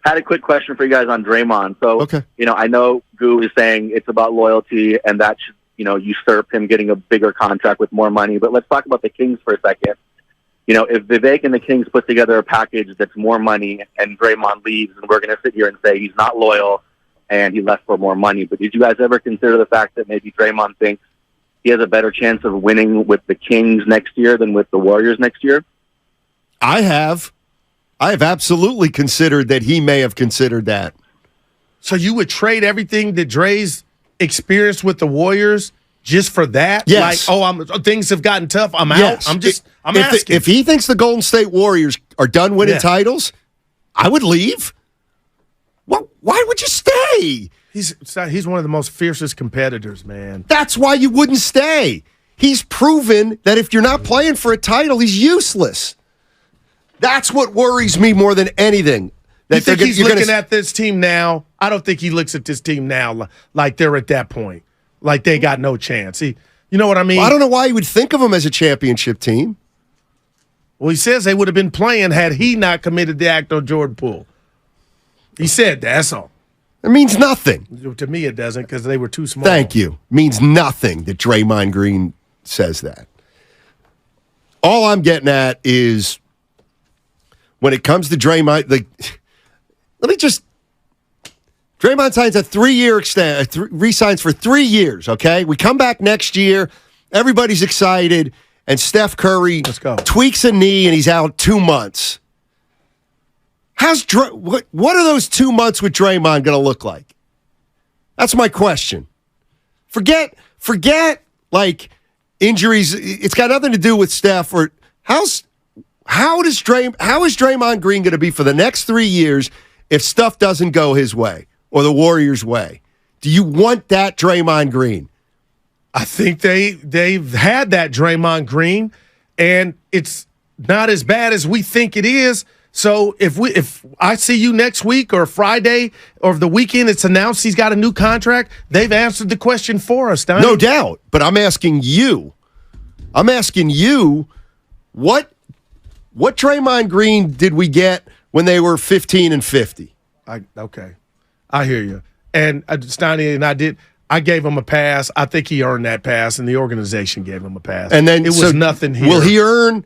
Had a quick question for you guys on Draymond. So, Okay. I know Goo is saying it's about loyalty and that should, usurp him getting a bigger contract with more money. But let's talk about the Kings for a second. If Vivek and the Kings put together a package that's more money and Draymond leaves, and we're going to sit here and say he's not loyal and he left for more money. But did you guys ever consider the fact that maybe Draymond thinks he has a better chance of winning with the Kings next year than with the Warriors next year? I have absolutely considered that he may have considered that. So you would trade everything that Dre's experienced with the Warriors just for that? Yes. Like, things have gotten tough. I'm Yes. out. I'm asking. If he thinks the Golden State Warriors are done winning titles, I would leave. Well, why would you stay? He's one of the most fiercest competitors, man. That's why you wouldn't stay. He's proven that if you're not playing for a title, he's useless. That's what worries me more than anything. You think he's looking at this team now? I don't think he looks at this team now like they're at that point, like they got no chance. You know what I mean? Well, I don't know why you would think of them as a championship team. Well, he says they would have been playing had he not committed the act on Jordan Poole. He said that, that's all. It means nothing. To me, it doesn't because they were too small. Thank you. It means nothing that Draymond Green says that. All I'm getting at is when it comes to Draymond, Draymond signs a 3-year extension, re-signs for 3 years, okay? We come back next year, everybody's excited, and Steph Curry tweaks a knee and he's out 2 months. What are those 2 months with Draymond going to look like? That's my question. Forget like injuries. It's got nothing to do with Steph. Or how is Draymond Green going to be for the next 3 years if stuff doesn't go his way or the Warriors' way? Do you want that Draymond Green? I think they've had that Draymond Green, and it's not as bad as we think it is. So if I see you next week or Friday or the weekend, it's announced he's got a new contract, they've answered the question for us, Steiny. No doubt. But I'm asking you, what Draymond Green did we get when they were 15 and 50? Okay. I hear you. And Steiny and I gave him a pass. I think he earned that pass, and the organization gave him a pass. And then it was nothing here. Will he earn?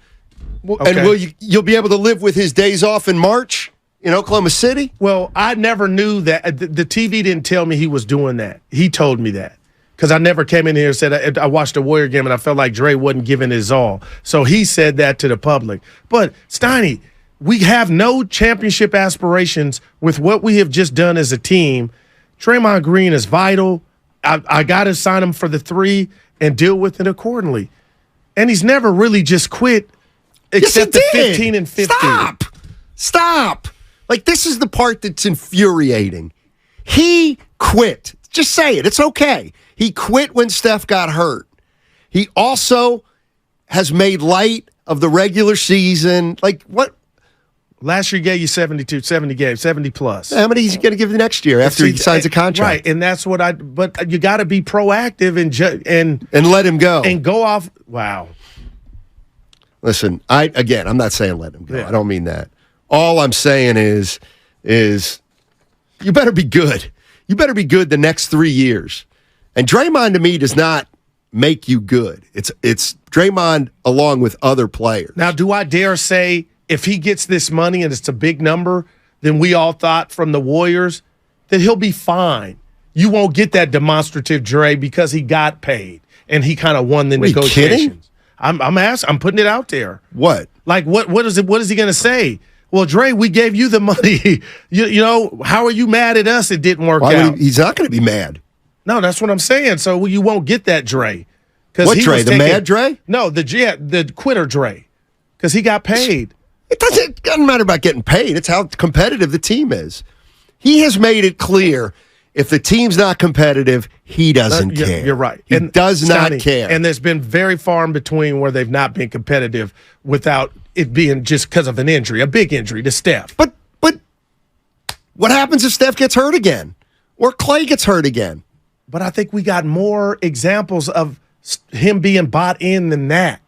Okay. And you'll be able to live with his days off in March in Oklahoma City? Well, I never knew that. The TV didn't tell me he was doing that. He told me that because I never came in here and said I watched a Warrior game and I felt like Dre wasn't giving his all. So he said that to the public. But, Steiny, we have no championship aspirations with what we have just done as a team. Draymond Green is vital. I got to sign him for the 3 and deal with it accordingly. And he's never really just quit. Except the 15 and 50. Stop. Like, this is the part that's infuriating. He quit. Just say it. It's okay. He quit when Steph got hurt. He also has made light of the regular season. Like, what? Last year he gave you 70 games, 70 plus. How many is he going to give the next year after he signs a contract? Right, and that's what but you got to be proactive and let him go. And go off. Wow. Listen, I'm not saying let him go. Yeah. I don't mean that. All I'm saying is you better be good. You better be good the next 3 years. And Draymond, to me, does not make you good. It's Draymond along with other players. Now, do I dare say if he gets this money and it's a big number than we all thought from the Warriors, that he'll be fine. You won't get that demonstrative Dre because he got paid and he kind of won the negotiations. You kidding? I'm putting it out there. What? Like what is he going to say? Well, Dre, we gave you the money. you know, how are you mad at us? It didn't work out. He's not going to be mad. No, that's what I'm saying. So you won't get that Dre. What Dre? The mad Dre? No, the quitter Dre. Because he got paid. It doesn't matter about getting paid. It's how competitive the team is. He has made it clear if the team's not competitive, he doesn't care. You're right. He does not care. And there's been very far in between where they've not been competitive without it being just because of an injury, a big injury to Steph. But what happens if Steph gets hurt again or Clay gets hurt again? But I think we got more examples of him being bought in than that.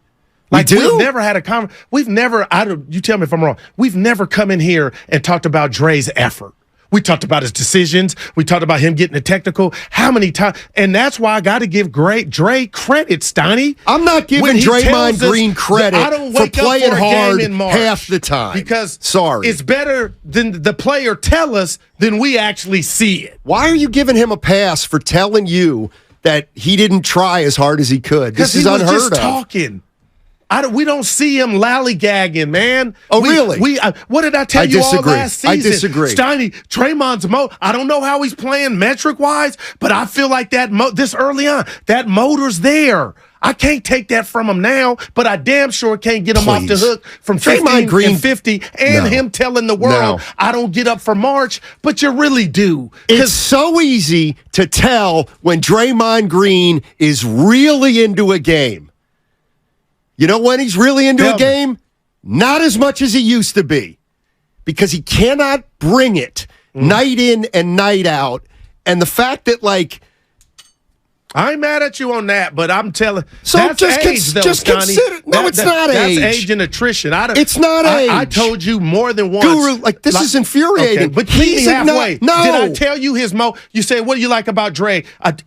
Like, we've never had a you tell me if I'm wrong. We've never come in here and talked about Dre's effort. We talked about his decisions. We talked about him getting the technical. How many times? And that's why I got to give Dre credit, Steiny. I'm not giving Draymond Green credit for playing hard half the time. Because sorry, it's better than the player tell us than we actually see it. Why are you giving him a pass for telling you that he didn't try as hard as he could? This is unheard of. Because he was just talking. We don't see him lollygagging, man. Oh, really? What did I tell you all last season? I disagree. Steiny, Draymond's I don't know how he's playing metric-wise, but I feel like this early on, that motor's there. I can't take that from him now, but I damn sure can't get him off the hook from 15 and 50 and him telling the world, I don't get up for March, but you really do. It's so easy to tell when Draymond Green is really into a game. You know when he's really into a game? Not as much as he used to be, because he cannot bring it night in and night out. And the fact that, like, I ain't mad at you on that, but I'm telling. So that's just consider. No, it's not age. That's age and attrition. It's not age. I told you more than once. Guru, this is infuriating. Okay, but meet me halfway. No. Did I tell you his You say, what do you like about Dre?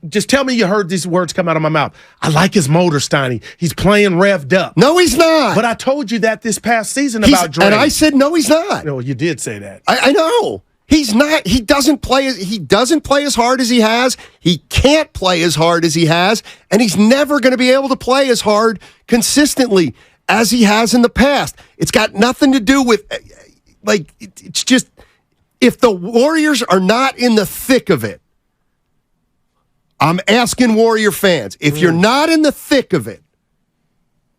Just tell me you heard these words come out of my mouth. I like his motor, Steiny. He's playing revved up. No, he's not. But I told you that this past season about Dre. And I said, no, he's not. No, you did say that. I know. He's not. He doesn't play as hard as he has. He can't play as hard as he has, and he's never going to be able to play as hard consistently as he has in the past. It's got nothing to do with it's just if the Warriors are not in the thick of it. I'm asking Warrior fans, if you're not in the thick of it,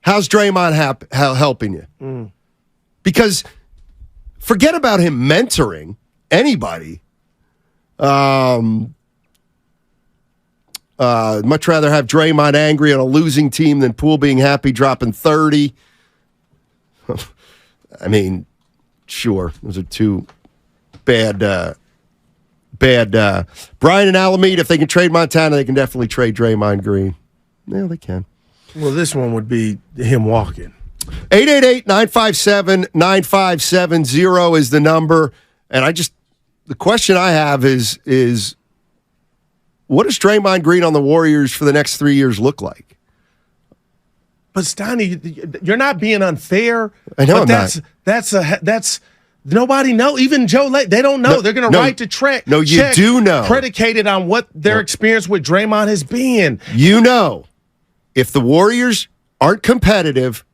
how's Draymond helping you? Because forget about him mentoring anybody. Much rather have Draymond angry on a losing team than Poole being happy dropping 30. I mean, sure, those are two bad. Brian and Alameda, if they can trade Montana, they can definitely trade Draymond Green. Yeah, they can. Well, this one would be him walking. 888-957-9570 is the number. And the question I have is what does Draymond Green on the Warriors for the next 3 years look like? But Steiny, you're not being unfair. I know, but that's nobody know. Even Joe Lake, they don't know. No, they're going to write the track. No, you do know. Predicated on what their experience with Draymond has been. You know, if the Warriors aren't competitive,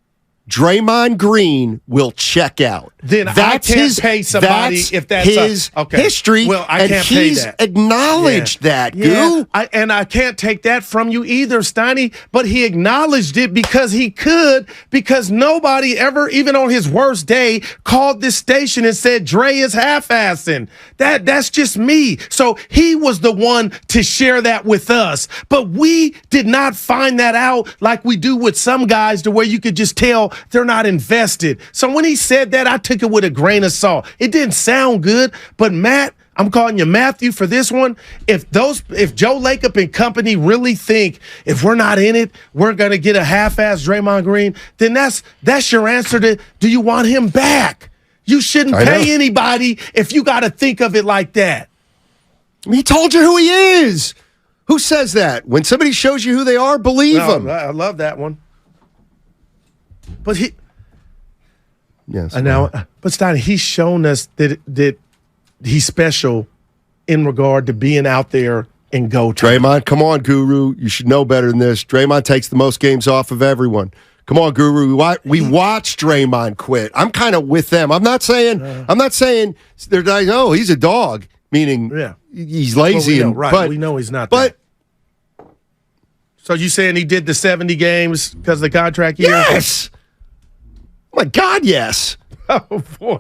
Draymond Green will check out. Then I can't pay somebody if that's his history. Well, I can't pay that. He's acknowledged that, Goo. And I can't take that from you either, Steiny. But he acknowledged it because he could, because nobody ever, even on his worst day, called this station and said Dre is half-assing. That's just me. So he was the one to share that with us. But we did not find that out like we do with some guys, to where you could just tell they're not invested. So when he said that, I took it with a grain of salt. It didn't sound good, but Matt, I'm calling you Matthew for this one. If Joe Lacob and company really think if we're not in it, we're gonna get a half-ass Draymond Green, then that's your answer to, do you want him back? You shouldn't pay anybody if you got to think of it like that. He told you who he is. Who says that? When somebody shows you who they are, believe them. I love that one. But yes. But Steiny, he's shown us that he's special in regard to being out there and go time. Draymond, come on, Guru. You should know better than this. Draymond takes the most games off of everyone. Come on, Guru. We watched Draymond quit. I'm kind of with them. I'm not saying they're like, oh, he's a dog, meaning he's lazy. But we know he's not. But so you saying he did the 70 games because of the contract year? Yes. Oh my God, yes. Oh boy.